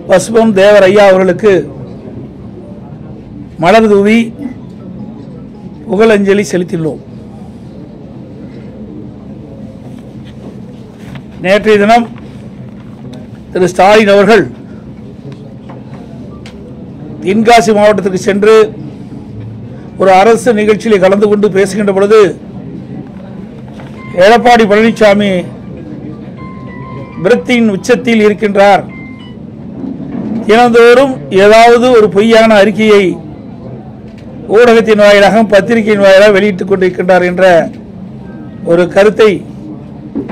பசுபொன் தேவர் ஐயா அவர்களுக்கு மலர் தூவி புகழஞ்சலி செலுத்தினோம். நேற்றைய தினம் திரு ஸ்டாலின் அவர்கள் தென்காசி மாவட்டத்திற்கு சென்று ஒரு அரசு நிகழ்ச்சியில் கலந்து கொண்டு பேசுகின்ற பொழுது எடப்பாடி பழனிசாமி விரக்தியின் உச்சத்தில் இருக்கின்றார், தினந்தோறும் ஏதாவது ஒரு பொய்யான அறிக்கையை ஊடகத்தின் வாயிலாக பத்திரிகையின் வாயிலாக வெளியிட்டுக் கொண்டிருக்கின்றார் என்ற ஒரு கருத்தை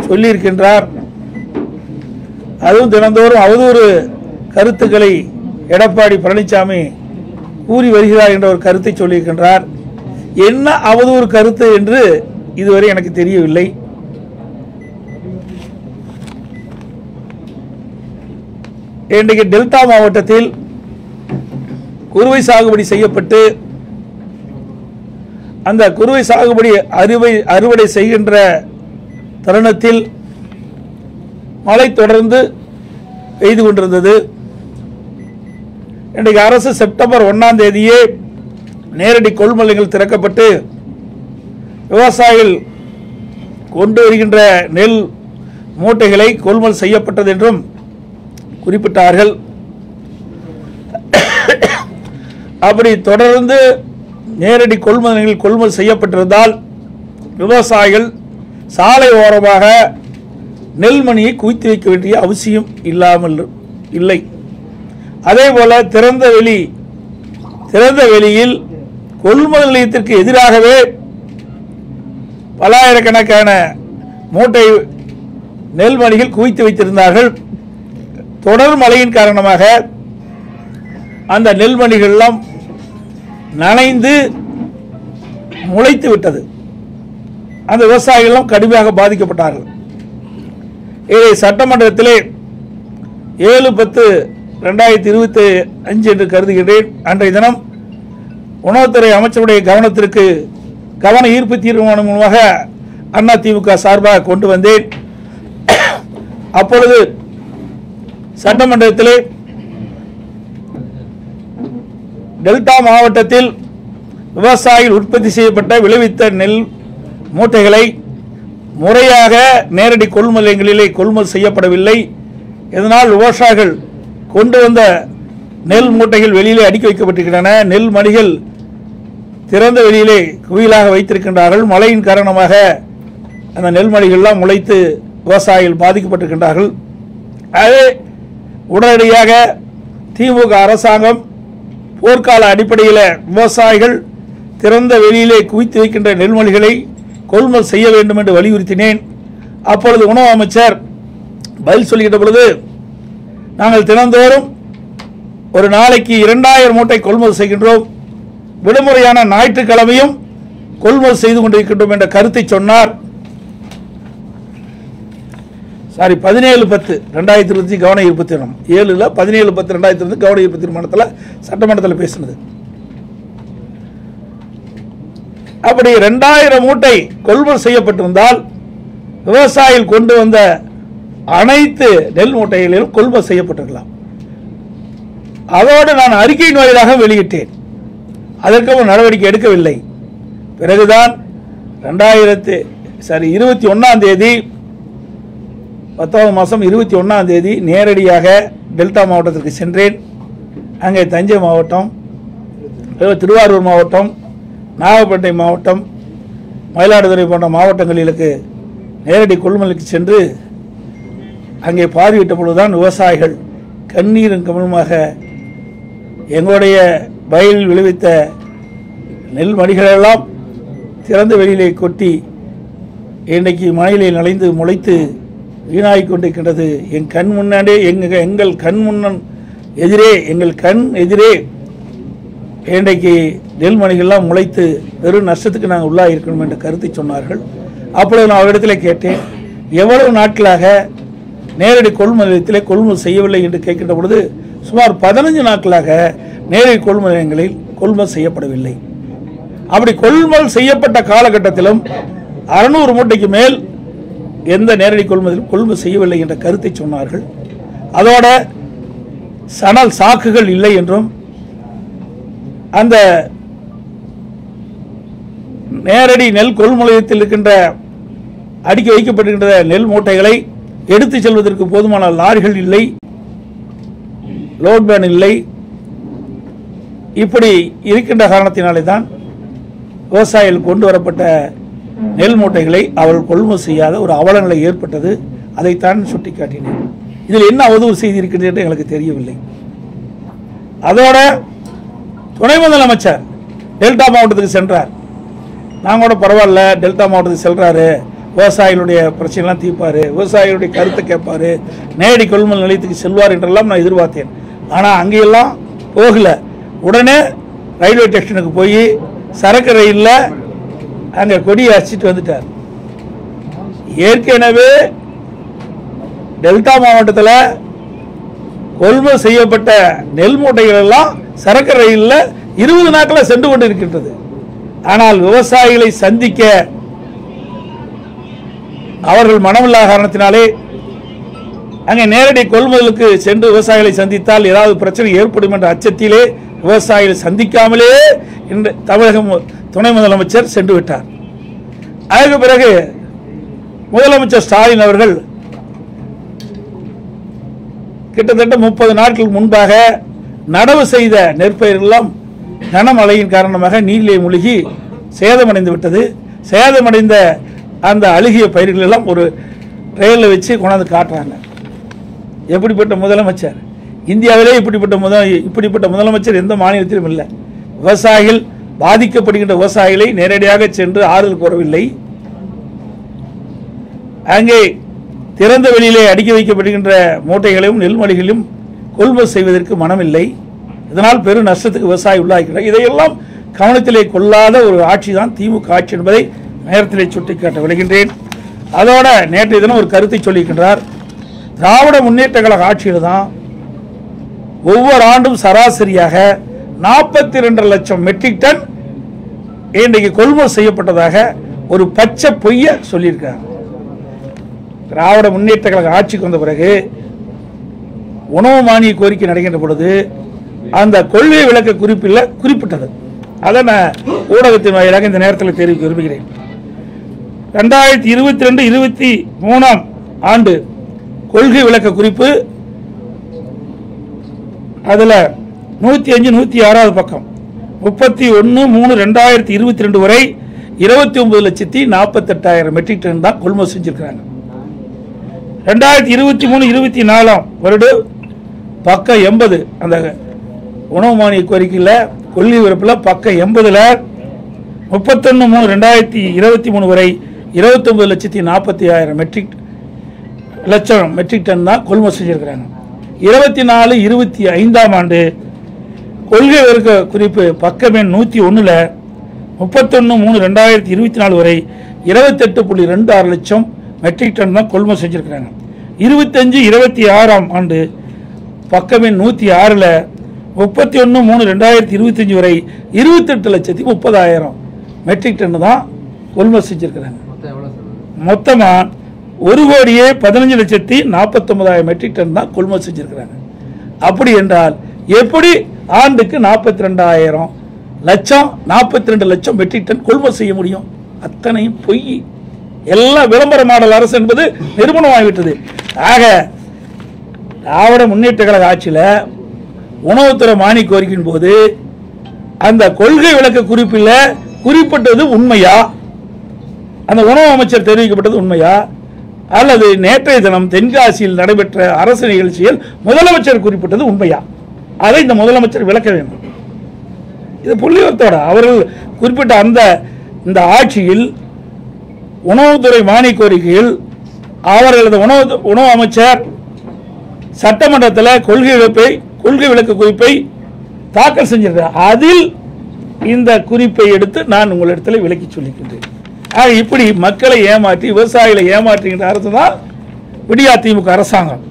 சொல்லியிருக்கின்றார். அதுவும் தினந்தோறும் அவதூறு கருத்துக்களை எடப்பாடி பழனிசாமி கூறி வருகிறார் என்ற ஒரு கருத்தை சொல்லியிருக்கின்றார். என்ன அவதூறு கருத்து என்று இதுவரை எனக்கு தெரியவில்லை. இன்றைக்கு டெல்டா மாவட்டத்தில் குறுவை சாகுபடி செய்யப்பட்டு அந்த குறுவை சாகுபடி அறுவடை செய்கின்ற தருணத்தில் மழை தொடர்ந்து பெய்து கொண்டிருந்தது. இன்றைக்கு அரசு செப்டம்பர் 1ஆம் தேதியே நேரடி கொள்முதல்கள் திறக்கப்பட்டு விவசாயிகள் கொண்டு வருகின்ற நெல் மூட்டைகளை கொள்முதல் செய்யப்பட்டது என்றும் குறிப்பிட்டார்கள். அப்படி தொடர்ந்து நேரடி கொள்முதல் செய்யப்பட்டிருந்தால் விவசாயிகள் சாலை ஓரமாக நெல்மணியை குவித்து வைக்க வேண்டிய அவசியம் இல்லாமல் இல்லை. அதேபோல திறந்த வெளியில் கொள்முதல் நிலையத்திற்கு எதிராகவே பல்லாயிரக்கணக்கான மூட்டை நெல்மணிகள் குவித்து வைத்திருந்தார்கள். தொடர் மழையின் காரணமாக அந்த நெல்மணிகள் எல்லாம் நனைந்து முளைத்து விட்டது. அந்த விவசாயிகள் கடுமையாக பாதிக்கப்பட்டார்கள். இதை சட்டமன்றத்திலே 7/10/2025 என்று கருதுகிறேன். அன்றைய தினம் உணவுத்துறை அமைச்சருடைய கவனத்திற்கு கவன ஈர்ப்பு தீர்மானம் மூலமாக அதிமுக சார்பாக கொண்டு வந்தேன். அப்பொழுது சட்டமன்றத்திலே டெல்டா மாவட்டத்தில் விவசாயிகள் உற்பத்தி செய்யப்பட்ட விளைவித்த நெல் மூட்டைகளை முறையாக நேரடி கொள்முதலிலே கொள்முதல் செய்யப்படவில்லை. இதனால் விவசாயிகள் கொண்டு வந்த நெல் மூட்டைகள் வெளியிலே அடுக்கி வைக்கப்பட்டிருக்கின்றன. நெல் மணிகள் திறந்த வெளியிலே குவியலாக வைத்திருக்கின்றார்கள். மழையின் காரணமாக அந்த நெல் மணிகள்லாம் முளைத்து விவசாயிகள் பாதிக்கப்பட்டிருக்கின்றார்கள். அதே உடனடியாக திமுக அரசாங்கம் போர்க்கால அடிப்படையில் விவசாயிகள் திறந்த வெளியிலே குவித்து வைக்கின்ற நெல்மணிகளை கொள்முதல் செய்ய வேண்டும் என்று வலியுறுத்தினேன். அப்பொழுது உணவு அமைச்சர் பதில் சொல்கின்ற பொழுது, நாங்கள் தினந்தோறும் ஒரு நாளைக்கு 2000 மூட்டை கொள்முதல் செய்கின்றோம், விடுமுறையான ஞாயிற்றுக்கிழமையும் கொள்முதல் செய்து கொண்டிருக்கின்றோம் என்ற கருத்தை சொன்னார். 17/10/2025 கவன ஈர்ப்பு தீர்மானம் 7 17/10/2025 கவன ஈர்ப்பு தீர்மானத்தில் சட்டமன்றத்தில் பேசினது. அப்படி 2000 மூட்டை கொள்முதல் செய்யப்பட்டிருந்தால் விவசாயிகள் கொண்டு வந்த அனைத்து நெல் மூட்டைகளிலும் கொள்முதல் செய்யப்பட்டிருக்கலாம். அதோடு நான் அறிக்கையின் வாயிலாக வெளியிட்டேன். அதற்கு நடவடிக்கை எடுக்கவில்லை. பிறகுதான் 21ஆம் தேதி 10ஆம் மாதம் 21ஆம் தேதி நேரடியாக டெல்டா மாவட்டத்திற்கு சென்றேன். அங்கே தஞ்சை மாவட்டம், திருவாரூர் மாவட்டம், நாகப்பட்டினம் மாவட்டம், மயிலாடுதுறை போன்ற மாவட்டங்களுக்கு நேரடி கொள்முதலுக்கு சென்று அங்கே பார்வையிட்ட பொழுதுதான் விவசாயிகள் கண்ணீரும் கவனமாக எங்களுடைய வயலில் விளைவித்த நெல் மணிகளெல்லாம் திறந்த வெளியிலே கொட்டி இன்றைக்கு மழையிலே நனைந்து முளைத்து வீணாகிக் கொண்டிருக்கின்றது. என் கண் முன்னாடியே எங்கள் கண் எதிரே இன்றைக்கு நெல்மணிகள்லாம் முளைத்து வெறும் நஷ்டத்துக்கு நாங்கள் உள்ளாக இருக்கணும் என்ற கருத்தை சொன்னார்கள். அப்பொழுது நான் அவரிடத்தில் கேட்டேன், எவ்வளவு நாட்களாக நேரடி கொள்முதலத்திலே கொள்முதல் செய்யவில்லை என்று கேட்கின்ற பொழுது சுமார் 15 நாட்களாக நேரடி கொள்முதல் நிலையங்களில் கொள்முதல் செய்யப்படவில்லை. அப்படி கொள்முதல் செய்யப்பட்ட காலகட்டத்திலும் 600 மூட்டைக்கு மேல் எந்த நேரடி கொள்முதலும் கொள்முதல் செய்யவில்லை என்ற கருத்தை சொன்னார்கள். அதோட சணல் சாக்குகள் இல்லை என்றும் அந்த நேரடி நெல் கொள்முதலத்தில் இருக்கின்ற அடுக்கி வைக்கப்பட்டிருக்கின்ற நெல் மூட்டைகளை எடுத்து செல்வதற்கு போதுமான லாரிகள் இல்லை, லோட் பேன் இல்லை. இப்படி இருக்கின்ற காரணத்தினாலே தான் விவசாயிகள் கொண்டு வரப்பட்ட நெல் மூட்டைகளை அவர்கள் கொள்முதல் செய்யாத ஒரு அவலநிலை ஏற்பட்டது. அதைத்தான் சுட்டிக்காட்டினேன். இதில் என்ன அவதூறு செய்தி இருக்கிறது என்று எங்களுக்கு தெரியவில்லை. அதோட துணை முதலமைச்சர் டெல்டா மாவட்டத்துக்கு சென்றார். நாங்கள் கூட பரவாயில்ல, டெல்டா மாவட்டத்துக்கு செல்றாரு, விவசாயிகளுடைய பிரச்சனைலாம் தீர்ப்பாரு, விவசாயிகளுடைய கருத்தை கேட்பாரு, நேரடி கொள்முதல் நிலையத்துக்கு செல்வார் என்றெல்லாம் நான் எதிர்பார்த்தேன். ஆனால் அங்கெல்லாம் போகல. உடனே ரயில்வே ஸ்டேஷனுக்கு போய் சரக்கு ரயிலில் அங்கே கொடியை அடிச்சிட்டு வந்துட்டார். ஏற்கனவே டெல்டா மாவட்டத்தில் கொள்முதல் செய்யப்பட்ட நெல் மூட்டைகள் எல்லாம் சரக்கு ரயிலில் 20 நாட்களில் சென்று கொண்டு இருக்கின்றது. ஆனால் விவசாயிகளை சந்திக்க அவர்கள் மனமில்லாத காரணத்தினாலே அங்கே நேரடி கொள்முதலுக்கு சென்று விவசாயிகளை சந்தித்தால் ஏதாவது பிரச்சனை ஏற்படும் என்ற அச்சத்திலே விவசாயிகளை சந்திக்காமலே இன்று தமிழக துணை முதலமைச்சர் சென்று விட்டார். அதற்கு பிறகு முதலமைச்சர் ஸ்டாலின் அவர்கள் கிட்டத்தட்ட 30 நாட்களுக்கு முன்பாக நடவு செய்த நெற்பயிரெல்லாம் கனமழையின் காரணமாக நீரிலே மூழ்கி சேதமடைந்து விட்டது. சேதமடைந்த அந்த அழுகிய பயிர்கள் எல்லாம் ஒரு ரயிலில் வச்சு கொண்டாந்து காட்டுறாங்க. எப்படிப்பட்ட முதலமைச்சர்! இந்தியாவிலே இப்படிப்பட்ட முதலமைச்சர் எந்த மாநிலத்திலும் இல்லை. விவசாயிகள் பாதிக்கப்படுகின்ற விவசாயிகளை நேரடியாக சென்று ஆறுதல் கூறவில்லை. அங்கே திறந்த வெளியிலே அடுக்கி வைக்கப்படுகின்ற மூட்டைகளையும் நெல்மணிகளையும் கொள்முதல் செய்வதற்கு மனமில்லை. இதனால் பெரும் நஷ்டத்துக்கு விவசாயி உள்ளாகிறார். இதையெல்லாம் கவனத்திலே கொள்ளாத ஒரு ஆட்சி தான் திமுக ஆட்சி என்பதை நேரத்திலே சுட்டிக்காட்ட விளைகின்றேன். அதோட நேற்றைய தினம் ஒரு கருத்தை சொல்லியிருக்கின்றார். திராவிட முன்னேற்ற கழக ஆட்சியில் தான் ஒவ்வொரு ஆண்டும் சராசரியாக 42 லட்சம் மெட்ரிக் டன் இன்றைக்கு கொள்முதல் செய்யப்பட்டதாக ஒரு பச்சை பொய்ய சொல்லியிருக்காங்க. திராவிட முன்னேற்ற கழக ஆட்சிக்கு வந்த பிறகு உணவு மானிய கோரிக்கை நடக்கின்ற பொழுது அந்த கொள்கை விளக்க குறிப்பில் குறிப்பிட்டது. அதை நான் ஊடகத்தின் வாயிலாக இந்த நேரத்தில் தெரிவிக்க விரும்புகிறேன். 2022-23 ஆண்டு கொள்கை விளக்க குறிப்பு அதில் 105-106 பக்கம் 31/3/2022 வரை 29,48,000 மெட்ரிக் டன் தான் கொள்முதல் செஞ்சிருக்கிறாங்க. 2023-24 வருடம் பக்கம் 80 அந்த உணவு மானிய கோரிக்கையில் கொள்கை விறப்பில் பக்கம் 80ல் 31/3/2023 வரை 29,40,000 மெட்ரிக் டன் தான் கொள்முதல் செஞ்சிருக்கிறாங்க. 24-25 ஆண்டு கொள்கை விளக்க குறிப்பு பக்கம் எண் 101ல் 31/3/2024 வரை 28.26 லட்சம் மெட்ரிக் டன் தான் கொள்முதல் செஞ்சிருக்கிறாங்க. 25-26 ஆண்டு பக்கம் எண் 106ல் 31/3/2025 வரை 28,30,000 மெட்ரிக் டன் தான் கொள்முதல் செஞ்சிருக்கிறாங்க. மொத்தமா 1,15,49,000 மெட்ரிக் டன் தான் கொள்முதல் செஞ்சிருக்கிறாங்க. அப்படி என்றால் எப்படி ஆண்டுக்கு 42 லட்சம் மெட்ரிக் டன் கொள்முதல் செய்ய முடியும்? அத்தனையும் பொய். எல்லாம் விளம்பர மாடல் அரசு என்பது நிரூபணமாகிவிட்டது. ஆக திராவிட முன்னேற்ற கழக ஆட்சியில் உணவுத்துறை மானிய கோரிக்கையின் போது அந்த கொள்கை விளக்க குறிப்பில் குறிப்பிட்டது உண்மையா? அந்த உணவு அமைச்சர் தெரிவிக்கப்பட்டது உண்மையா? அல்லது நேற்றைய தினம் தென்காசியில் நடைபெற்ற அரசு நிகழ்ச்சியில் முதலமைச்சர் குறிப்பிட்டது உண்மையா? அதை இந்த முதலமைச்சர் விளக்க வேண்டும். இது புள்ளிவரத்தோட அவர்கள் குறிப்பிட்ட இந்த ஆட்சியில் உணவுத்துறை மானிய கோரிக்கையில் அவர்களது உணவு அமைச்சர் சட்டமன்றத்தில் கொள்கை விளக்க குறிப்பை தாக்கல் செஞ்சிருக்கிறார். அதில் இந்த குறிப்பை எடுத்து நான் உங்களிடத்தில் விளக்கி சொல்லிக்கின்றேன். இப்படி மக்களை ஏமாற்றி விவசாயிகளை ஏமாற்றுகின்ற அரசு தான் விடியா திமுக அரசாங்கம்.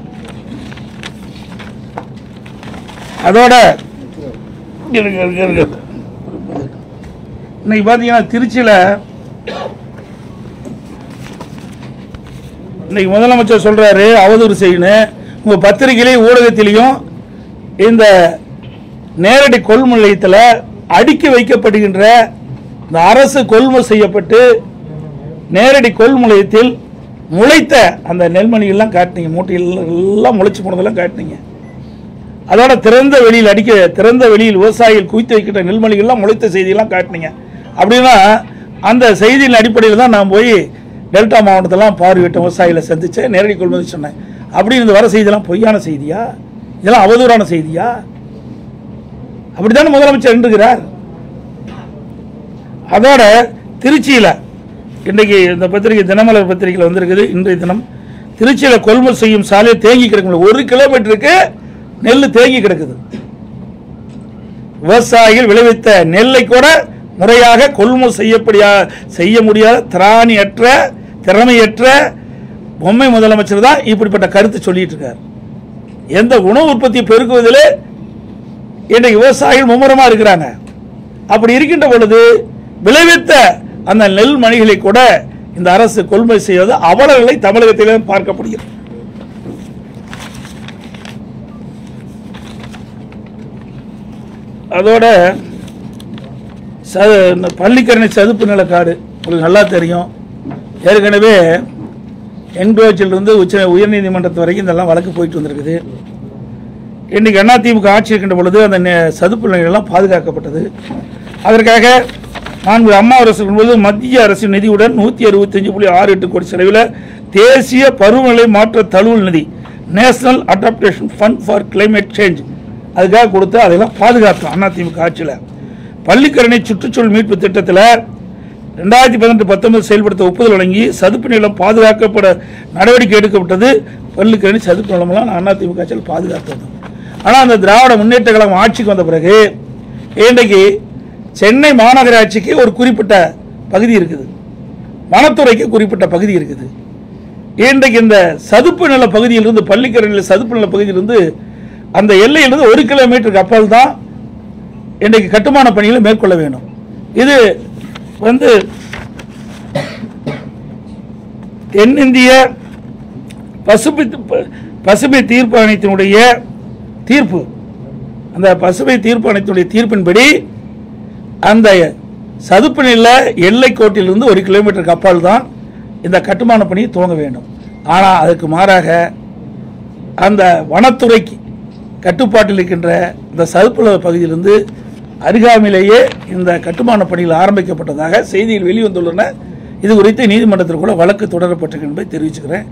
அதோட இன்னைக்கு பார்த்தீங்கன்னா திருச்சியில் இன்னைக்கு முதலமைச்சர் சொல்றாரு அவதூறு செய்யணும். உங்க பத்திரிகையிலையும் ஊடகத்திலையும் இந்த நேரடி கொள்முதல் நிலையத்தில் அடுக்கி வைக்கப்படுகின்ற இந்த அரசு கொள்முதல் செய்யப்பட்டு நேரடி கொள்முதல் நிலையத்தில் முளைத்த அந்த நெல்மணிகள்லாம் காட்டினீங்க, மூட்டைகள் எல்லாம் முளைச்சு போனதெல்லாம் காட்டினீங்க. அதோட திறந்த வெளியில் விவசாயிகள் குவித்து வைக்கின்ற நெல்மணிகள்லாம் முளைத்த செய்தியெல்லாம் காட்டினீங்க. அப்படின்னா அந்த செய்தியின் அடிப்படையில் தான் நான் போய் டெல்டா மாவட்டத்தெல்லாம் பார்வையிட்ட விவசாயிகளை சந்திச்சேன், நேரடி கொள்முதல் சொன்னேன். அப்படின்னு இந்த வர செய்தியெல்லாம் பொய்யான செய்தியா? இதெல்லாம் அவதூறான செய்தியா? அப்படித்தானே முதலமைச்சர் என்றுகிறார். அதோட திருச்சியில் இன்றைக்கு இந்த பத்திரிகை தினமலர் பத்திரிகையில் வந்திருக்குது. இன்றைய தினம் திருச்சியில் கொள்முதல் செய்யும் சாலையில் தேங்கி கிடக்கும் 1 கிலோமீட்டருக்கு நெல் தேங்கி கிடக்குது. விவசாயிகள் விளைவித்த நெல்லை கூட முறையாக கொள்முதல் செய்ய முடியாத திறமையற்ற பொம்மை முதலமைச்சர் தான் இப்படிப்பட்ட கருத்து சொல்லிட்டு இருக்கார். எந்த உணவு உற்பத்தி பெருக்குவதில் இன்றைக்கு விவசாயிகள் மும்முரமா இருக்கிறாங்க. அப்படி இருக்கின்ற பொழுது விளைவித்த அந்த நெல் மணிகளை கூட இந்த அரசு கொள்முதல் செய்வது அவலங்களை தமிழகத்திலே பார்க்கப்படுகிறது. அதோட பள்ளிக்கரணை சதுப்பு நிலக்காடு உங்களுக்கு நல்லா தெரியும். ஏற்கனவே என்கோச்சிலிருந்து உயர்நீதிமன்றத்து வரைக்கும் இதெல்லாம் வழக்கு போயிட்டு வந்திருக்குது. இன்றைக்கு அதிமுக ஆட்சி இருக்கின்ற பொழுது அந்த சதுப்பு நிலையெல்லாம் பாதுகாக்கப்பட்டது. அதற்காக அம்மா அரசு போது மத்திய அரசின் நிதியுடன் 165.68 கோடி செலவில் தேசிய பருவநிலை மாற்ற தழுவல் நிதி national adaptation fund for climate change அதுக்காக கொடுத்து அதெல்லாம் பாதுகாத்தோம். அதிமுக ஆட்சியில் பள்ளிக்கரணை சுற்றுச்சூழல் மீட்பு திட்டத்தில் 2018-19 செயல்படுத்த ஒப்புதல் வழங்கி சதுப்பு நிலம் பாதுகாக்கப்பட நடவடிக்கை எடுக்கப்பட்டது. பள்ளிக்கரணை சதுப்பு நிலமெல்லாம் அதிமுக ஆட்சியில் பாதுகாத்தது. ஆனால் அந்த திராவிட முன்னேற்ற கழகம் ஆட்சிக்கு வந்த பிறகு இன்றைக்கு சென்னை மாநகராட்சிக்கு ஒரு குறிப்பிட்ட பகுதி இருக்குது, வனத்துறைக்கு குறிப்பிட்ட பகுதி இருக்குது. இன்றைக்கு இந்த சதுப்பு நில பகுதியிலிருந்து பள்ளிக்கரணையில் சதுப்பு நில பகுதியிலிருந்து அந்த எல்லையிலிருந்து 1 கிலோமீட்டருக்கு அப்பால் தான் இன்றைக்கு கட்டுமான பணிகளை மேற்கொள்ள வேண்டும். இது தென்னிந்திய பசுமை தீர்ப்பு ஆணையத்தினுடைய தீர்ப்பு. அந்த பசுமை தீர்ப்பு ஆணையத்தினுடைய தீர்ப்பின்படி அந்த சதுப்பு நில எல்லை கோட்டிலிருந்து 1 கிலோமீட்டருக்கு அப்பால் தான் இந்த கட்டுமான பணியை துவங்க வேண்டும். ஆனால் அதுக்கு மாறாக அந்த வனத்துறைக்கு கட்டுப்பாட்டில் இருக்கின்ற இந்த சதுப்பு நில பகுதியிலிருந்து அருகாமையிலேயே இந்த கட்டுமான பணிகள் ஆரம்பிக்கப்பட்டதாக செய்தியில் வெளிவந்துள்ளன. இது குறித்து நீதிமன்றத்தில் கூட வழக்கு தொடரப்பட்டிருக்கு என்பதை தெரிவிச்சுக்கிறேன்.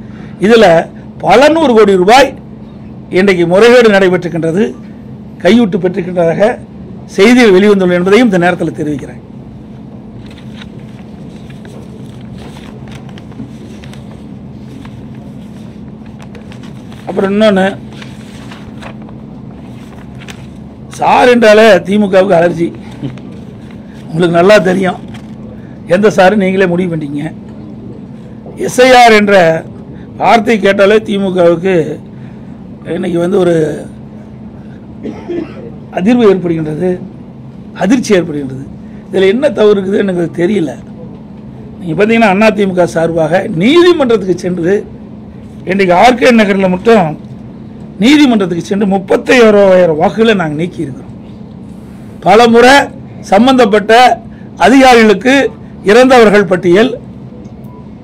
இதில் பல 100 கோடி ரூபாய் இன்றைக்கு முறைகேடு நடைபெற்றிருக்கின்றது, கையூட்டு பெற்றிருக்கின்றதாக செய்தியில் வெளிவந்துள்ள என்பதையும் இந்த நேரத்தில் தெரிவிக்கிறேன். அப்புறம் இன்னொன்று, சார் என்றாலே திமுகவுக்கு அலர்ஜி. உங்களுக்கு நல்லா தெரியும் எந்த சார் நீங்களே முடிவு பண்ணிட்டீங்க. எஸ்ஐஆர் என்ற வார்த்தை கேட்டாலே திமுகவுக்கு இன்னைக்கு ஒரு அதிர்வு ஏற்படுகின்றது, அதிர்ச்சி ஏற்படுகின்றது. இதில் என்ன தவறு இருக்குது எனக்கு தெரியல. நீங்கள் பார்த்தீங்கன்னா அதிமுக சார்பாக நீதிமன்றத்துக்கு சென்று இன்றைக்கு ஆர்கே நகரில் மட்டும் நீதிமன்றத்துக்கு சென்று 31,000 வாக்குகளை நாங்கள் நீக்கியிருக்கிறோம். பல முறை சம்பந்தப்பட்ட அதிகாரிகளுக்கு இறந்தவர்கள் பட்டியல்,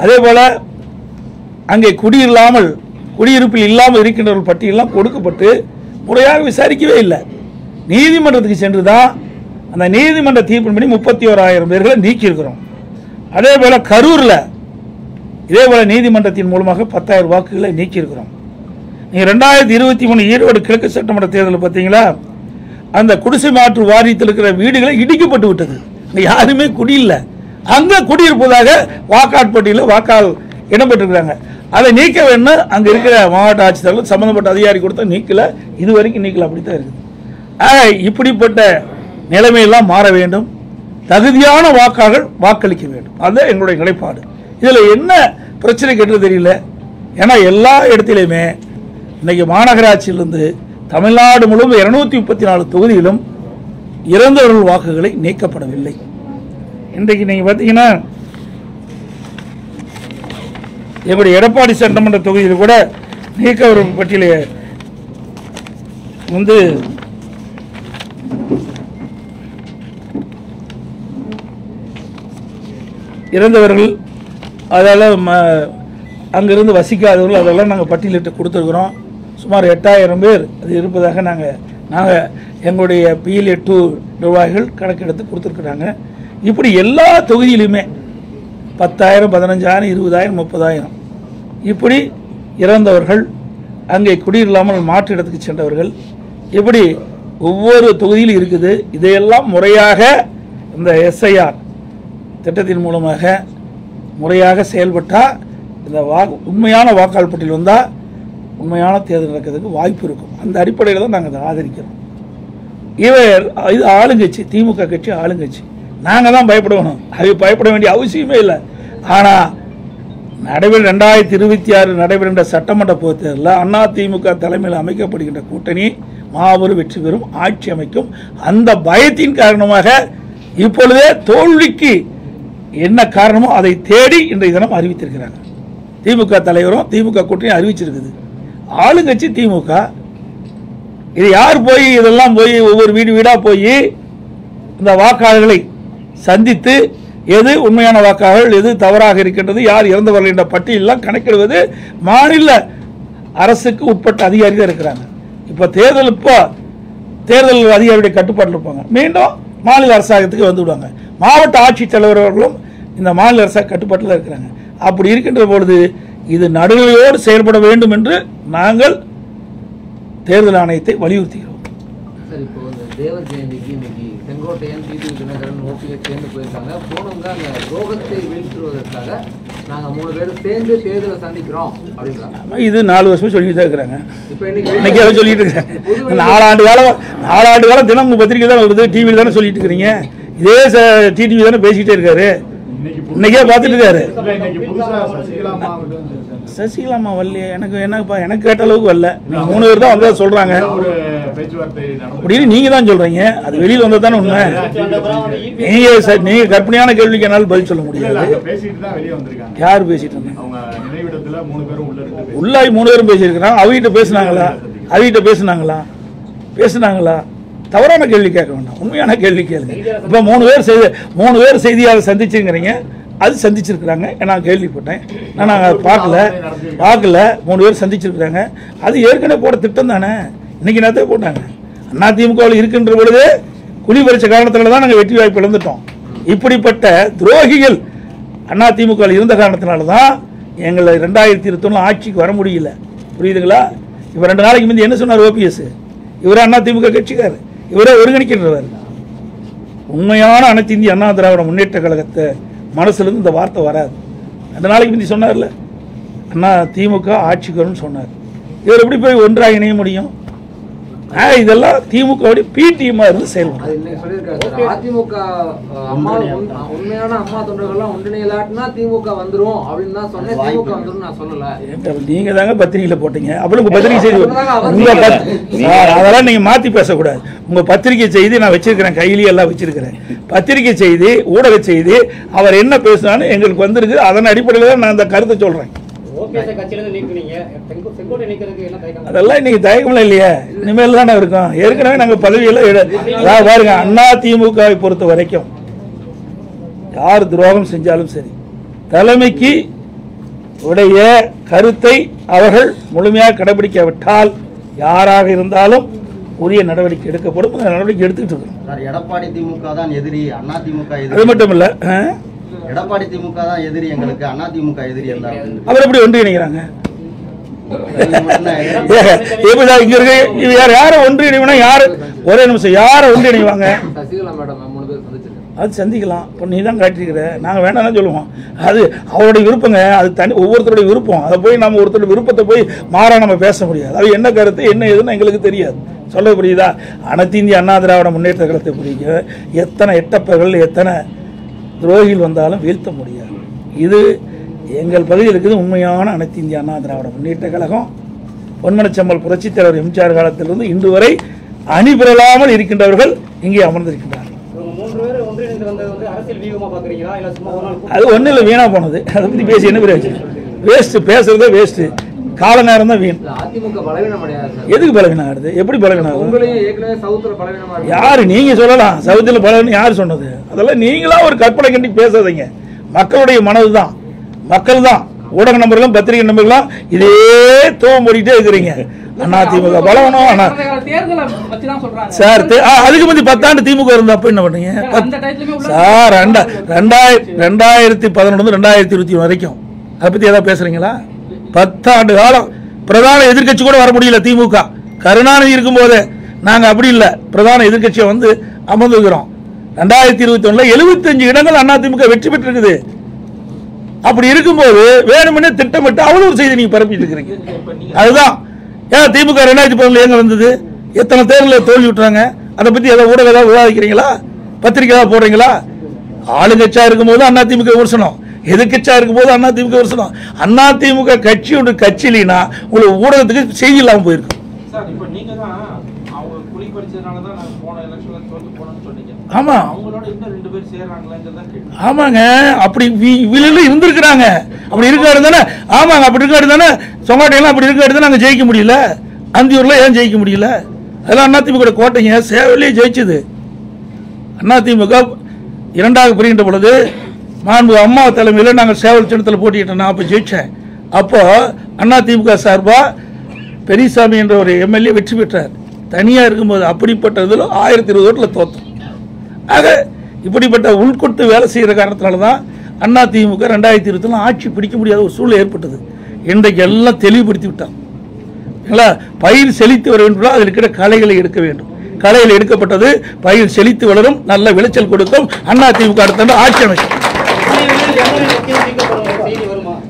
அதே போல அங்கே குடியிருப்பில் இல்லாமல் இருக்கின்றவர்கள் பட்டியலாம் கொடுக்கப்பட்டு முறையாக விசாரிக்கவே இல்லை. நீதிமன்றத்துக்கு சென்று தான் அந்த நீதிமன்ற தீர்ப்பின்படி 31,000 பேர்களை நீக்கியிருக்கிறோம். அதே போல கரூரில் இதே போல நீதிமன்றத்தின் மூலமாக 10,000 வாக்குகளை நீக்கியிருக்கிறோம். நீங்கள் 2023 ஈரோடு கிழக்கு சட்டமன்ற தேர்தலில் பார்த்தீங்களா, அந்த குடிசை மாற்று வாரியத்தில் இருக்கிற வீடுகளை இடிக்கப்பட்டு விட்டது. யாருமே குடியில்லை, அங்கே குடியிருப்பதாக வாக்காட்பட்டியில் வாக்கால் இடம்பெற்றிருக்கிறாங்க. அதை நீக்க வேண்டும். அங்கே இருக்கிற மாவட்ட ஆட்சித்தலைவர் சம்பந்தப்பட்ட அதிகாரி கொடுத்தா நீக்கல, இது வரைக்கும் நீக்கல, அப்படித்தான் இருக்குது. இப்படிப்பட்ட நிலைமையெல்லாம் மாற வேண்டும். தகுதியான வாக்காளர்கள் வாக்களிக்க வேண்டும். அதுதான் எங்களுடைய நிலைப்பாடு. இதில் என்ன பிரச்சனை கேட்டு தெரியல. ஏன்னா எல்லா இடத்திலையுமே இன்னைக்கு மாநகராட்சியிலிருந்து தமிழ்நாடு முழுவதும் 234 தொகுதியிலும் இறந்தவர்கள் வாக்குகளை நீக்கப்படவில்லை. இன்றைக்கு நீங்கள் பார்த்தீங்கன்னா எங்களுடைய எடப்பாடி சட்டமன்ற தொகுதியில் கூட நீக்கவர்கள் பட்டியலை வந்து இறந்தவர்கள், அதெல்லாம் அங்கிருந்து வசிக்காதவர்கள், அதெல்லாம் நாங்கள் பட்டியலிட்டு கொடுத்துருக்குறோம். சுமார் 8000 பேர் அது இருப்பதாக நாங்கள் எங்களுடைய PLA2 நிர்வாகிகள் கணக்கெடுத்து கொடுத்துருக்குறாங்க. இப்படி எல்லா தொகுதியிலுமே 10,000, 15,000, 20,000, 30,000 இப்படி இறந்தவர்கள், அங்கே குடியில்லாமல் மாற்று இடத்துக்கு சென்றவர்கள், இப்படி ஒவ்வொரு தொகுதியிலும் இருக்குது. இதையெல்லாம் முறையாக இந்த SIR திட்டத்தின் மூலமாக முறையாக செயல்பட்டால் இந்த உண்மையான வாக்காளர் பட்டியல் வந்தால் உண்மையான தேர்தல் நடக்கிறதுக்கு வாய்ப்பு இருக்கும். அந்த அடிப்படையில் தான் நாங்கள் அதை ஆதரிக்கிறோம். இது ஆளுங்கட்சி, திமுக கட்சி ஆளுங்கட்சி. நாங்கள் தான் பயப்படணும், அது பயப்பட வேண்டிய அவசியமே இல்லை. ஆனால் 2026 நடைபெறுகின்ற சட்டமன்ற பொதுத் தேர்தலில் அதிமுக தலைமையில் அமைக்கப்படுகின்ற கூட்டணி மாபெரும் வெற்றி பெறும், ஆட்சி அமைக்கும். அந்த பயத்தின் காரணமாக இப்பொழுதே தோல்விக்கு என்ன காரணமோ அதை தேடி இன்றைய தினம் அறிவித்திருக்கிறாங்க. திமுக தலைவரும் திமுக கூட்டணி அறிவிச்சிருக்குது. ஆளுங்கட்சி திமுக. இது யார் போய் இதெல்லாம் போய் ஒவ்வொரு வீடாக போய் இந்த வாக்காளர்களை சந்தித்து எது உண்மையான வாக்காளர்கள், எது தவறாக இருக்கின்றது, யார் இறந்தவர்கள் என்ற பட்டியலெல்லாம் கணக்கிடுவது மாநில அரசுக்கு உட்பட்ட அதிகாரி தான் இருக்கிறாங்க. இப்போ தேர்தல் அதிகாரியுடைய கட்டுப்பாட்டில் இருப்பாங்க. மீண்டும் மாநில அரசாங்கத்துக்கு வந்து விடுவாங்க. மாவட்ட ஆட்சித்தலைவர்களும் இந்த மாநில அரசாங்க கட்டுப்பாட்டில் இருக்கிறாங்க. அப்படி இருக்கின்ற பொழுது இது நடுநிலையோடு செயல்பட வேண்டும் என்று நாங்கள் தேர்தல் ஆணையத்தை வலியுறுத்துகிறோம். தேவர் ஜெயந்திக்கு இன்னைக்கு செங்கோட்டையன், டிடிவி தினகரன், ஓபிஎஸ் சேர்ந்து போயிருக்காங்க. போனவங்க அந்த ரோகத்தை வீழ்த்துவதற்காக நாங்கள் 3 பேரும் சேர்ந்து தேர்தலை சந்திக்கிறோம் அப்படின்றாங்க. இது 4 வருஷம் சொல்லிட்டு தான் இருக்கிறாங்க. இன்னைக்கு அதை சொல்லிட்டு இருக்காங்க. 4 ஆண்டு காலம் தினம் பத்திரிகை தான் வருது, டிவியில் தானே சொல்லிட்டு இருக்கிறீங்க. இதே டிடிவி தானே பேசிக்கிட்டே இருக்காரு, இன்னைக்கே பார்த்துட்டு இருக்காரு. சசிகலாமா வரலையே, எனக்கு கேட்ட அளவுக்கு வரல. 3 பேர் தான் வந்ததா சொல்றாங்க அப்படின்னு நீங்க தான் சொல்றீங்க. அது வெளியில் வந்தது தானே உண்மை. நீங்க கற்பனையான கேள்விக்கு என்னால் பதில் சொல்ல முடியாது. யார் பேசிட்டு இருந்தாங்க? உள்ளாய் 3 பேரும் பேசியிருக்கிறாங்க. அவகிட்ட பேசினாங்களா? தவறான கேள்வி கேட்க வேண்டாம், உண்மையான கேள்வி கேளுங்க. இப்போ 3 பேர் செய்தியாளர் சந்திச்சுங்கிறீங்க, அது சந்திச்சிருக்கிறாங்க. நான் கேள்விப்பட்டேன், நான் பார்க்கல. 3 பேர் சந்திச்சிருக்கிறாங்க. அது ஏற்கனவே போட திட்டம் தானே, இன்னைக்கு நேரத்தை போட்டாங்க. அதிமுகவில் இருக்கின்ற பொழுது குழி பறிச்ச காரணத்தினால தான் நாங்கள் வெற்றி வாய்ப்பு இழந்துட்டோம். இப்படிப்பட்ட துரோகிகள் அதிமுகவில் இருந்த காரணத்தினால தான் எங்களை 2021 ஆட்சிக்கு வர முடியல. புரியுதுங்களா? இப்போ 2 நாளைக்கு முந்தைய என்ன சொன்னார் OPS? இவரே அதிமுக கட்சிக்கார், இவரே ஒருங்கிணைக்கின்றவர். உண்மையான அனைத்து இந்திய அண்ணா திராவிட முன்னேற்ற கழகத்தை மனசுலேருந்து இந்த வார்த்தை வராது. 2 நாளைக்கு முந்தி சொன்னார்ல, திமுக ஆட்சிக்கு வரும்னு சொன்னார். இவர் எப்படி போய் ஒன்றாக இணைய முடியும்? இதெல்லாம் திமுக பிடிஎம்மா இருந்து செயல்படும். அதிமுக உண்மையான அம்மா தொண்டர்கள்லாம் ஒன்றிணையலாட்டினா திமுக வந்துரும் அப்படின்னு தான் சொன்னேன். திமுக வந்துரும் நான் சொல்லல. நீங்க தாங்க பத்திரிகையில போட்டீங்க. அப்புறம் பத்திரிகை செய்தி அதெல்லாம் நீங்க மாத்தி பேசக்கூடாது. உங்க பத்திரிகை செய்தி நான் வச்சிருக்கிறேன், கையிலேயே எல்லாம் வச்சிருக்கிறேன். பத்திரிகை செய்தி, ஊடக செய்தி, அவர் என்ன பேசினாலும் எங்களுக்கு வந்திருக்கு. அதன் அடிப்படையில் தான் நான் அந்த கருத்தை சொல்றேன். அதெல்லாம் இன்னைக்கு தயக்கம்லாம் இல்லையா? இனிமேல் தானே இருக்கும். ஏற்கனவே நாங்கள் பதவியெல்லாம் பாருங்க. அதிமுகவை பொறுத்த வரைக்கும் யார் துரோகம் செஞ்சாலும் சரி, தலைமைக்கு உடைய கருத்தை அவர்கள் முழுமையாக கடைபிடிக்காவிட்டால் யாராக இருந்தாலும் உரிய நடவடிக்கை எடுக்கப்படும். நடவடிக்கை எடுத்துக்கிட்டு இருக்கோம். எடப்பாடி திமுக தான் எதிரி, அதிமுக எதிரி. அது மட்டும் இல்ல, எடப்பாடி திமுக தான் எதிரி எங்களுக்கு, அதிமுக எதிரி அல்ல. அவர் எப்படி ஒன்றிணைக்கிறாங்க? யாரை ஒன்றிணைவனா? யாரு ஒரே நிமிஷம் யாரை ஒன்றிணைவாங்க? அது சந்திக்கலாம். இப்போ நீ தான் காட்டிருக்கிற, நாங்கள் வேண்டாம் சொல்லுவோம். அது அவருடைய விருப்பங்க, அது தனி ஒவ்வொருத்தருடைய விருப்பம். அதை போய் நம்ம ஒருத்தருடைய விருப்பத்தை போய் மாறா நம்ம பேச முடியாது. அது என்ன கருத்து என்ன எதுன்னு எங்களுக்கு தெரியாது. சொல்ல புரியுதா? அனைத்து இந்திய அண்ணா திராவிட முன்னேற்ற கழகத்தை புரியுங்க. எத்தனை எட்டப்பர்கள், எத்தனை துரோகிகள் வந்தாலும் வீழ்த்த முடியாது. இது எங்கள் பகுதியில் இருக்குது உண்மையான அனைத்து இந்திய அண்ணா திராவிட முன்னேற்ற கழகம். பொன்மனச்செம்மல் புரட்சித் தலைவர் எம்ஜிஆர் காலத்திலிருந்து இன்று வரை அணி பெறலாமல் இருக்கின்றவர்கள் இங்கே அமர்ந்திருக்கின்றார்கள். அது ஒன்றும் இல்லை, வீணா போனது. அதை பற்றி பேசி என்ன பிரயோஜனம்? வேஸ்ட்டு, பேசுறதே வேஸ்ட்டு. கால நேரம் தான் வீண். அதிமுக பலவீனம் அடையாது. எதுக்கு பலவீனம் ஆகுது? எப்படி பலவீனம்? உங்களையும் ஏற்கனவே சவுத்துல பலவீனமா இருக்கு. யாரு நீங்க சொல்லலாம் சவுத்துல பலவீனம் யாரு சொன்னது? அதெல்லாம் நீங்களா ஒரு கற்பனை கண்டி பேசாதீங்க. மக்களுடைய மனதுதான், மக்கள் தான், ஊடக நம்பர்களும் பத்திரிகை நம்பர்களும் இதே தோம் போடிட்டே இருக்கிறீங்க. அதிமுக பலவீனம் சார். அதுக்கு முந்தி 10 ஆண்டு திமுக இருந்தா அப்ப என்ன பண்ணீங்க சார்? 2011 2020 வரைக்கும் அதை பத்தி ஏதாவது பேசுறீங்களா? 10 ஆண்டு காலம் பிரதான எதிர்கட்சி கூட வர முடியல திமுக. கருணாநிதி இருக்கும் போது நாங்க அப்படி இல்ல, பிரதான எதிர்கட்சியை வந்து அமர்ந்துக்கிறோம். 2021 75 இடங்கள் அதிமுக வெற்றி பெற்றிருக்குது. அப்படி இருக்கும்போது வேணும்னே திட்டமிட்டு அவ்வளவு ஒரு செய்தி நீங்க பரப்பிட்டு இருக்கிறீங்க. அதுதான் ஏன் திமுக 2011 எங்க வந்தது? எத்தனை தேர்தலில் தோல்வி விட்டுறாங்க? அதை பத்தி ஏதாவது ஊடகம் ஏதாவது விவாதிக்கிறீங்களா? பத்திரிகை ஏதாவது போடுறீங்களா? ஆளுங்கட்சியா இருக்கும்போது அதிமுக விமர்சனம், எதிர்கட்சியா இருக்கும்போது அதிமுக விமர்சனம். அதிமுக கட்சி ஒன்று கட்சியிலனா உங்களுக்கு ஊடகத்துக்கு செய்தி இல்லாமல் போயிருக்கு. ஆமா ஆமாங்க, அப்படி இருந்திருக்கிறாங்க. அப்படி இருக்காரு தானே? ஆமாங்க, அப்படி இருக்காரு தானே? சொங்காட்டையெல்லாம் அப்படி இருக்காரு தானே? நாங்கள் ஜெயிக்க முடியல. அந்தியூர்ல ஏன் ஜெயிக்க முடியல? அதெல்லாம் அதிமுக கோட்டைங்க சேவலே ஜெயிச்சது. அதிமுக இரண்டாக பிரிகின்ற பொழுது மாண்பு அம்மா தலைமையில் நாங்கள் சேவல் சின்னத்தில் போட்டிக்கிட்டோம். நான் அப்போ ஜெயிச்சேன். அப்போ அதிமுக சார்பா பெரியசாமி என்ற ஒரு எம்எல்ஏ வெற்றி பெற்றார். தனியாக இருக்கும்போது அப்படிப்பட்டதில் 1020 ஓட்டில் தோற்றோம். ஆக இப்படிப்பட்ட உள்கொடுத்து வேலை செய்கிற காரணத்தினால தான் அதிமுக 2020 ஆட்சி பிடிக்க முடியாத ஒரு சூழ்நிலை ஏற்பட்டது. இன்றைக்கு எல்லாம் தெளிவுபடுத்தி விட்டாங்க. பயிர் செழித்து வர வேண்டும், அதில் இருக்கிற களைகளை எடுக்க வேண்டும். களைகள் எடுக்கப்பட்டது, பயிர் செழித்து வளரும், நல்ல விளைச்சல் கொடுக்கும். அதிமுக அடுத்த ஆட்சி அமைக்கும்.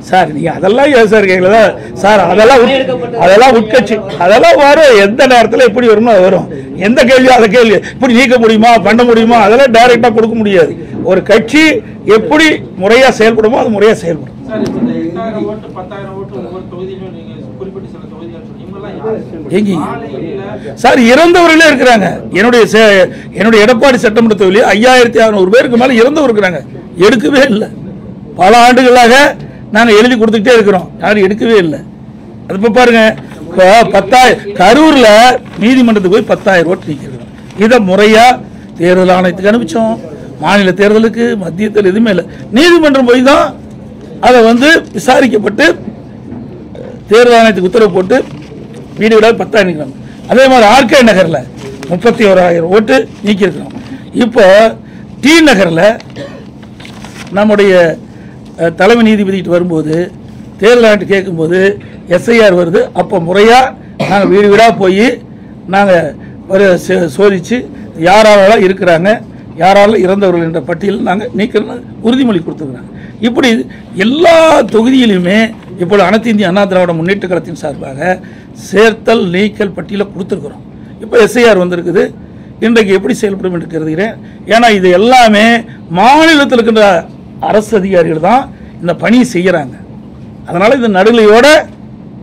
சார் நீங்க அதெல்லாம் ஏன் சார் கேட்கல சார்? அதெல்லாம் உட்கட்சி, அதெல்லாம் வரும். எந்த நேரத்தில் எப்படி வருமோ அது வரும். எந்த கேள்வியோ அதை கேள்வி இப்படி நீக்க முடியுமா, பண்ண முடியுமா, அதெல்லாம் டைரக்டா கொடுக்க முடியாது. ஒரு கட்சி எப்படி முறையா செயல்படுமோ அது முறையா செயல்படும். சார் இறந்தவர்களே இருக்கிறாங்க. என்னுடைய எடப்பாடி சட்டமன்ற தொகுதியில் 5600 பேருக்கு மேல இறந்தவர் இருக்கிறாங்க. எடுக்கவே இல்லை. பல ஆண்டுகளாக நாங்க எழுதி கொடுத்துக்கிட்டே இருக்கிறோம், யாரும் எடுக்கவே இல்லை. அது இப்ப பாருங்க, 10,000 கரூர்ல நீதிமன்றத்துக்கு போய் 10,000 ஓட்டு நீக்கிறோம். இதை முறையா தேர்தல் ஆணையத்துக்கு அனுப்பிச்சோம். மாநில தேர்தலுக்கு, மத்திய தேர்தல் எதுவுமே இல்லை. நீதிமன்றம் போய் தான் அதை வந்து விசாரிக்கப்பட்டு தேர்தல் ஆணையத்துக்கு உத்தரவு போட்டு வீடு வீடாக 10,000 நீக்கிறோம். அதே மாதிரி ஆர்கே நகர்ல 31,000 ஓட்டு நீக்கியிருக்கிறோம். இப்போ டி நகர்ல நம்முடைய தலைமை நீதிபதிட்டு வரும்போது தேர்தல் ஆணையத்தை கேட்கும்போது எஸ்ஐஆர் வருது. அப்போ முறையாக நாங்கள் வீடு வீடாக போய் நாங்கள் சோதித்து யாரால இருக்கிறாங்க, யாரால இறந்தவர்கள் என்ற பட்டியலில் நாங்கள் நீக்கணும் உறுதிமொழி கொடுத்துருக்குறாங்க. இப்படி எல்லா தொகுதியிலுமே இப்போது அனைத்து இந்திய அண்ணா திராவிட முன்னேற்ற கழகத்தின் சார்பாக சேர்த்தல் நீக்கல் பட்டியலை கொடுத்துருக்குறோம். இப்போ எஸ்ஐஆர் வந்திருக்குது. இன்றைக்கு எப்படி செயல்படும் என்று கருதுகிறேன். ஏன்னா இது எல்லாமே மாநிலத்தில் இருக்கின்ற அரசு அதிகாரிகள் தான் இந்த பணியை செய்கிறாங்க. அதனால இந்த நடுநிலையோட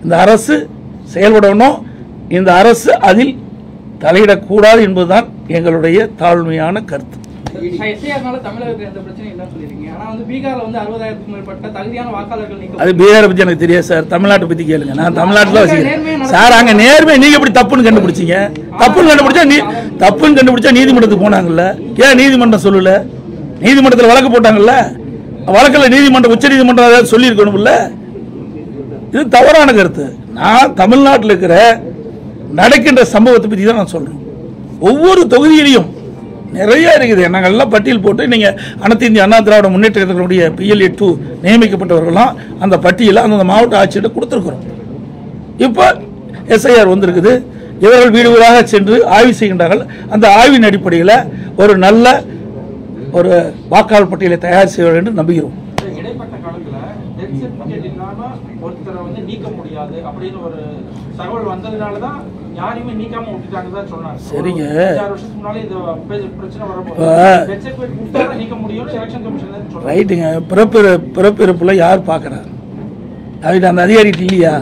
இந்த அரசு செயல்படணும். இந்த அரசு அதில் தலையிடக்கூடாது என்பதுதான் எங்களுடைய தாழ்மையான கருத்து. அது பீகாரை பத்தி எனக்கு தெரியாது சார். தமிழ்நாட்டை பத்தி கேளுங்க. நான் தமிழ்நாட்டில் வச்சுக்கிறேன் சார். அங்க நேர்மை நீங்க எப்படி தப்புன்னு கண்டுபிடிச்சீங்க? தப்புன்னு கண்டுபிடிச்சா நீதிமன்றத்துக்கு போனாங்கல்ல, ஏன் நீதிமன்றம் சொல்லல? நீதிமன்றத்தில் வழக்கு போட்டாங்கல்ல, வழக்கில் நீதிமன்றம் உச்ச நீதிமன்றம் ஏதாவது சொல்லி இருக்கணும்ல. இது தவறான கருத்து. நான் தமிழ்நாட்டில் இருக்கிற நடக்கின்ற சம்பவத்தை பற்றி தான் நான் சொல்றேன். ஒவ்வொரு தொகுதியிலையும் நிறைய இருக்குது. நாங்கள் எல்லாம் பட்டியல் போட்டு நீங்க அனைத்து இந்திய அண்ணா திராவிட முன்னேற்ற கழகத்தினுடைய PLA2 நியமிக்கப்பட்டவர்களாம் அந்த பட்டியலை அந்த மாவட்ட ஆட்சியிட்ட கொடுத்துருக்கிறோம். இப்போ எஸ்ஐஆர் வந்திருக்குது. இவர்கள் வீடு வீடாக சென்று ஆய்வு செய்கின்றார்கள். அந்த ஆய்வின் அடிப்படையில் ஒரு நல்ல ஒரு வாக்காளர் பட்டியலை தயார் செய்ய வேண்டும் என்று நம்புகிறோம். இடைப்பட்ட காலத்துல டெத் சர்டிபிகேட் இல்லாம ஒருத்தரை வந்து நீக்க முடியாது அப்படின்னு ஒரு தகவல் வந்ததுனாலதான் யாரையுமே நீக்காம விட்டுட்டாங்கதான் சொன்னாங்க. சரிங்க, 6 வருஷத்துக்கு முன்னாலே இந்த பிரச்சனை வரும்போது டெத் சர்டிபிகேட் கொடுத்தா நீக்க முடியும் எலெக்ஷன் கமிஷன் சொல்றாங்க. ரைட்டுங்க. பிறப்பிறப்புல யார் பாக்குறாங்க? அது அந்த அதிகாரிகிட்ட இல்லையா?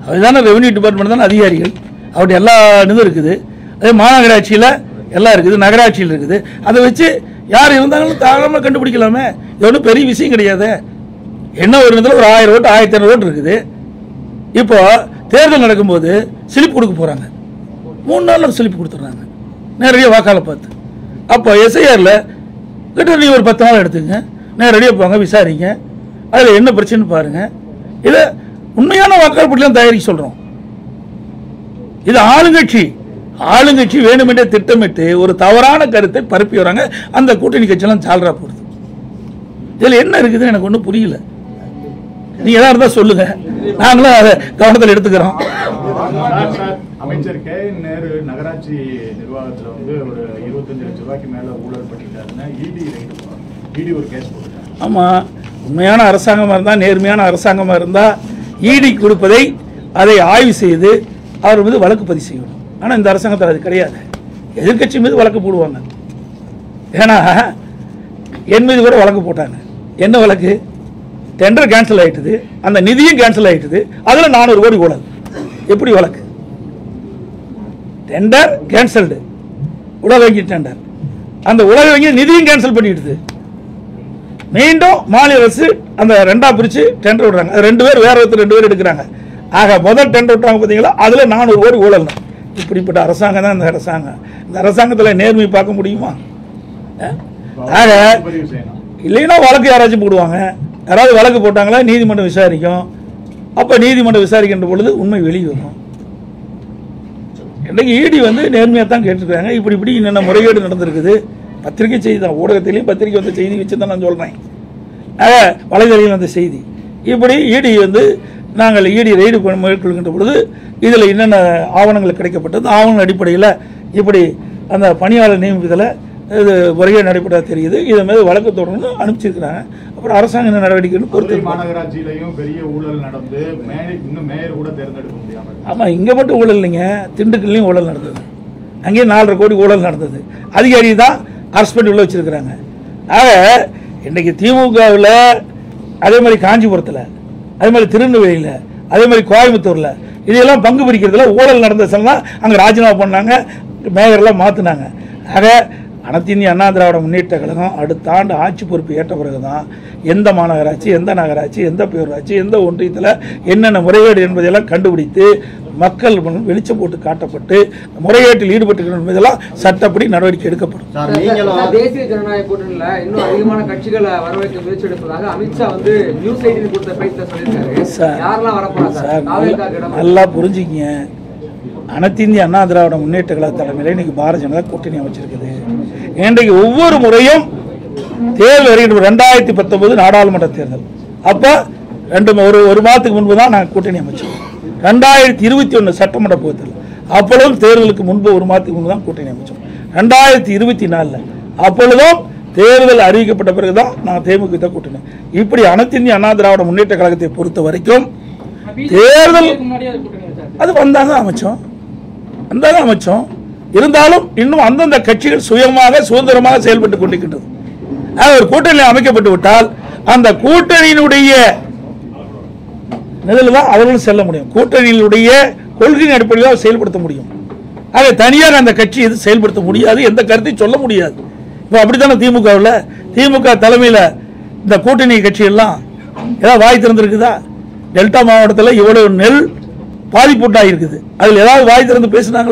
அதுதானே ரெவன்யூ டிபார்ட்மெண்ட் தானே அதிகாரிகள். அவருடைய எல்லா இதுவும் இருக்குது. அதே மாநகராட்சியில் எல்லாம் இருக்குது, நகராட்சியில் இருக்குது. அதை வச்சு யார் இருந்தாலும் தாராளமாக கண்டுபிடிக்கலாமே. இது ஒன்றும் பெரிய விஷயம் கிடையாது. என்ன ஒரு இடத்துல ஒரு 1000 ஓட்டு 1500 ஓட்டு இருக்குது. இப்போ தேர்தல் நடக்கும்போது ஸ்லிப் கொடுக்க போகிறாங்க, 3 நாளில் ஸ்லிப் கொடுத்துட்றாங்க நேரடியாக வாக்காளர் பார்த்து. அப்போ எஸ்ஐஆரில் கிட்ட நீ ஒரு 10 நாள் எடுத்துங்க, நேரடியாக போங்க, விசாரிங்க, அதில் என்ன பிரச்சனைன்னு பாருங்கள். இதை உண்மையான வாக்காளர் பட்டியலாம் தயாரிக்க சொல்கிறோம். இது ஆளுங்கட்சி வேணுமென்றே திட்டமிட்டு ஒரு தவறான கருத்தை பரப்பி வராங்க. அந்த கூட்டணி கட்சியெல்லாம் சால்ரா போடுது. இதில் என்ன இருக்குதுன்னு எனக்கு ஒன்றும் புரியல. நீங்க எதா இருந்தா சொல்லுங்க, நாங்களும் அதை கவனத்தில் எடுத்துக்கிறோம். அமைச்சர் கே என் நேரு நகராட்சி நிர்வாகத்தில் வந்து ஒரு 25 லட்சம் ரூபாய்க்கு மேல ஊழல் பண்ணிட்டாருன்னா இடி ஒரு கேஸ் போட்டுட்டாங்க. ஆமா, உண்மையான அரசாங்கமா இருந்தா, நேர்மையான அரசாங்கமா இருந்தா இடி கொடுப்பதை அதை ஆய்வு செய்து அவர் மீது வழக்கு பதிவு செய்யணும். ஆனா இந்த அரசாங்கத்தில் அது கிடையாது. எதிர்கட்சி மீது வழக்கு போடுவாங்க. ஏன்னா என் மீது கூட வழக்கு போட்டாங்க. என்ன வழக்கு? டெண்டர் கேன்சல் ஆயிட்டுது, அந்த நிதியும் கேன்சல் ஆயிட்டுது, அதுல 400 கோடி ஊழல். எப்படி வழக்கு? டெண்டர் கேன்சல்டு, உலக வங்கி டெண்டர், அந்த உலக வங்கி நிதியும் கேன்சல் பண்ணிடுது. மீண்டும் மாநில அரசு அந்த 2ஆ பிரிச்சு டெண்டர் விடுறாங்க. 2 பேர் வேற ஒருத்தர் 2 பேர் எடுக்கிறாங்க. ஆக முதல் டெண்டர் விட்டாங்க பார்த்தீங்களா, அதுல 400 கோடி ஊழல். இப்படிப்பட்ட அரசாங்கம் தான் இந்த அரசாங்கம். இந்த அரசாங்கத்தில் நேர்மை பார்க்க முடியுமா? ஆக இல்லைன்னா வழக்கு யாராச்சும் போடுவாங்க. யாராவது வழக்கு போட்டாங்களா நீதிமன்றம் விசாரிக்கும். அப்ப நீதிமன்றம் விசாரிக்கின்ற பொழுது உண்மை வெளியே வரும். இன்றைக்கு இடி வந்து நேர்மையாக தான் கேட்டிருக்காங்க. இப்படி என்னென்ன முறைகேடு நடந்திருக்குது. பத்திரிகை செய்தி தான், ஊடகத்திலையும் பத்திரிகை வந்த செய்தி வச்சு தான் நான் சொல்றேன். வலைதளையில் வந்த செய்தி இப்படி இடி வந்து நாங்கள் இடி ரெய்டு மேற்கொள்கின்ற பொழுது இதில் என்னென்ன ஆவணங்கள் கிடைக்கப்பட்டது, ஆவணங்கள் அடிப்படையில் இப்படி அந்த பணியாளர் நியமிப்பதில் இது முறையே நடைபெற்ற தெரியுது. இதன் மீது வழக்கு தொடர்ந்து அனுப்பிச்சிருக்கிறாங்க. அப்புறம் அரசாங்கம் என்ன நடவடிக்கைன்னு பொறுத்து. மாநகராட்சியிலையும் பெரிய ஊழல் நடந்து இன்னும் மேயர் கூட தேர்ந்தெடுக்க முடியாமல். ஆமா, இங்க மட்டும் ஊழல் இல்லைங்க, திண்டுக்கல்லையும் ஊழல் நடந்தது. அங்கேயும் 4.5 கோடி ஊழல் நடந்தது. அதிகாரி தான் அரசு பண்ணி உள்ள வச்சிருக்கிறாங்க. ஆக இன்னைக்கு திமுகவில், அதே மாதிரி காஞ்சிபுரத்தில், அதே மாதிரி திருநெல்வேலியில், அதே மாதிரி கோயம்புத்தூரில் இதெல்லாம் பங்கு பிரிக்கிறதுல ஊழல் நடந்ததெல்லாம் அங்கே ராஜினாமா பண்ணாங்க, மேயர்லாம் மாற்றினாங்க. ஆக அனைத்து இந்திய அண்ணா திராவிட முன்னேற்ற கழகம் அடுத்த ஆண்டு ஆட்சி பொறுப்பு ஏற்ற பிறகுதான் எந்த மாநகராட்சி, எந்த நகராட்சி, எந்த பேரூராட்சி, எந்த ஒன்றியத்தில் என்னென்ன முறைகேடு என்பதெல்லாம் கண்டுபிடித்து மக்கள் வெளிச்சம் போட்டு காட்டப்பட்டு முறைகேட்டில் ஈடுபட்டு என்பதெல்லாம் சட்டப்படி நடவடிக்கை எடுக்கப்படும். தேசிய ஜனநாயக கூட்டணியில இன்னும் அதிகமான கட்சிகளை வரவேற்க முயற்சி எடுப்பதாக அமித்ஷா வந்து நியூஸ் 18 கொடுத்த பேட்டில் சொல்லியிருக்காரு. யாரெல்லாம் வரப்போறாங்க? நல்லா புரிஞ்சுக்கிங்க. அனைத்து இந்திய அண்ணா திராவிட முன்னேற்ற கழக தலைமையில இன்னைக்கு பாரதிய ஜனதா கூட்டணி அமைச்சிருக்குது. இன்றைக்கு ஒவ்வொரு முறையும் தேர்தல் வருகின்ற 2019 நாடாளுமன்ற தேர்தல் அப்ப ஒரு மாதத்துக்கு முன்பு தான் நாங்கள் கூட்டணி அமைச்சோம். 2021 சட்டமன்ற தேர்தல் அப்பொழுதும் தேர்தலுக்கு முன்பு ஒரு மாதத்துக்கு முன்பு தான் கூட்டணி அமைச்சோம். 2024 அப்பொழுதும் தேர்தல் அறிவிக்கப்பட்ட பிறகுதான் நாங்கள் தேமுதிக கூட்டணி. இப்படி அனைத்து இந்திய அண்ணா திராவிட முன்னேற்ற கழகத்தை பொறுத்த வரைக்கும் தேர்தல் அது வந்தாங்க அமைச்சோம். இருந்தாலும் இன்னும் அந்தந்த கட்சிகள் சுயமாக சுதந்திரமாக செயல்பட்டு கொண்டிருக்கின்றது. ஒரு கூட்டணி அமைக்கப்பட்டு விட்டால் அந்த கூட்டணியினுடைய நிலையில் தான் அவர்களும் செல்ல முடியும். கூட்டணியினுடைய கொள்கையின் அடிப்படையில் செயல்படுத்த முடியும். ஆக தனியார் அந்த கட்சி எது செயல்படுத்த முடியாது, எந்த கருத்தையும் சொல்ல முடியாது. இப்போ அப்படித்தானே திமுக தலைமையில் இந்த கூட்டணி கட்சி எல்லாம் ஏதாவது வாய் திறந்திருக்குதா? டெல்டா மாவட்டத்தில் இவ்வளவு நெல் பாதிப்புண்டாயிருக்குது, அதில் ஏதாவது வாய் திறந்து பேசினாங்களா?